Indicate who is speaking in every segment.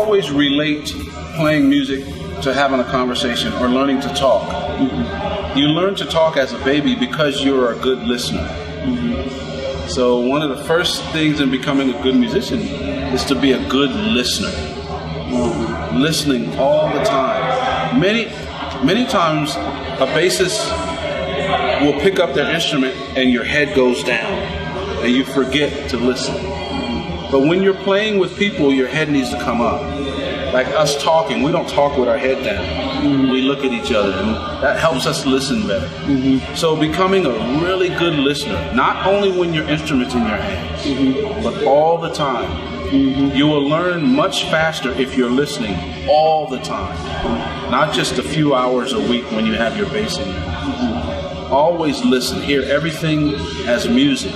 Speaker 1: always relate playing music to having a conversation or learning to talk. Mm-hmm. You learn to talk as a baby because you're a good listener. Mm-hmm. So one of the first things in becoming a good musician is to be a good listener. Mm-hmm. Listening all the time. Many times a bassist will pick up their instrument and your head goes down and you forget to listen. But when you're playing with people, your head needs to come up. Like us talking, we don't talk with our head down. Mm-hmm. We look at each other, and that helps us listen better. Mm-hmm. So becoming a really good listener, not only when your instrument's in your hands, mm-hmm. but all the time. Mm-hmm. You will learn much faster if you're listening all the time, not just a few hours a week when you have your bass in your hands. Mm-hmm. Always listen. Hear everything as music.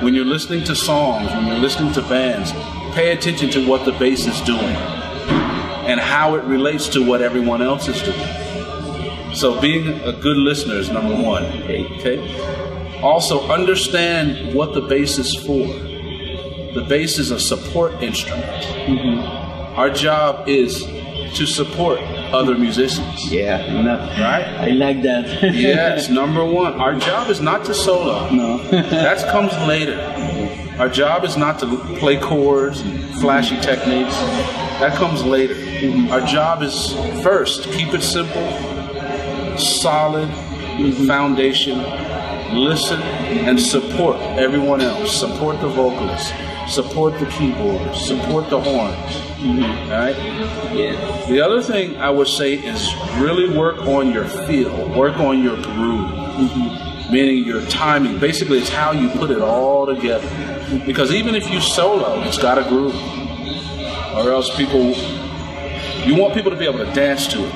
Speaker 1: When you're listening to songs, when you're listening to bands, pay attention to what the bass is doing and how it relates to what everyone else is doing. So being a good listener is number one. Okay. Also, understand what the bass is for. The bass is a support instrument. Mm-hmm. Our job is to support other musicians.
Speaker 2: Yeah,
Speaker 1: right?
Speaker 2: I like that.
Speaker 1: Yes, number one. Our job is not to solo.
Speaker 2: No.
Speaker 1: That comes later. Our job is not to play chords and flashy techniques. That comes later. Mm-hmm. Our job is first, keep it simple, solid, mm-hmm. foundation, listen, and support everyone else. Support the vocalists. Support the keyboards, support the horns, mm-hmm. right? Yeah. The other thing I would say is really work on your feel, work on your groove, mm-hmm. meaning your timing. Basically, it's how you put it all together. Because even if you solo, it's got a groove. Or else you want people to be able to dance to it,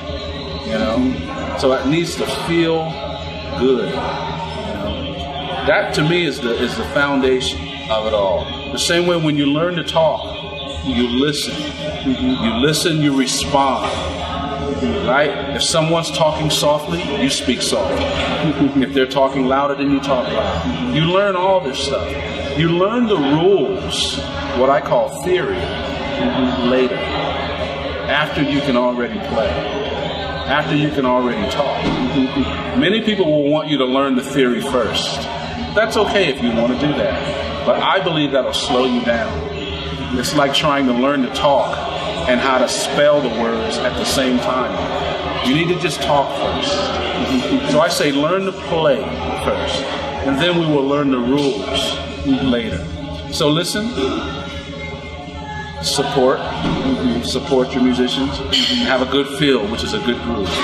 Speaker 1: you know? So it needs to feel good. You know? That to me is the foundation of it all. The same way when you learn to talk, you listen. Mm-hmm. You listen, you respond. Mm-hmm. Right? If someone's talking softly, you speak softly. Mm-hmm. If they're talking louder, then you talk loud. Mm-hmm. You learn all this stuff. You learn the rules, what I call theory, mm-hmm. later. After you can already play. After you can already talk. Mm-hmm. Many people will want you to learn the theory first. That's okay if you want to do that. But I believe that'll slow you down. It's like trying to learn to talk and how to spell the words at the same time. You need to just talk first. So I say learn to play first, and then we will learn the rules later. So listen, support your musicians, and have a good feel, which is a good groove.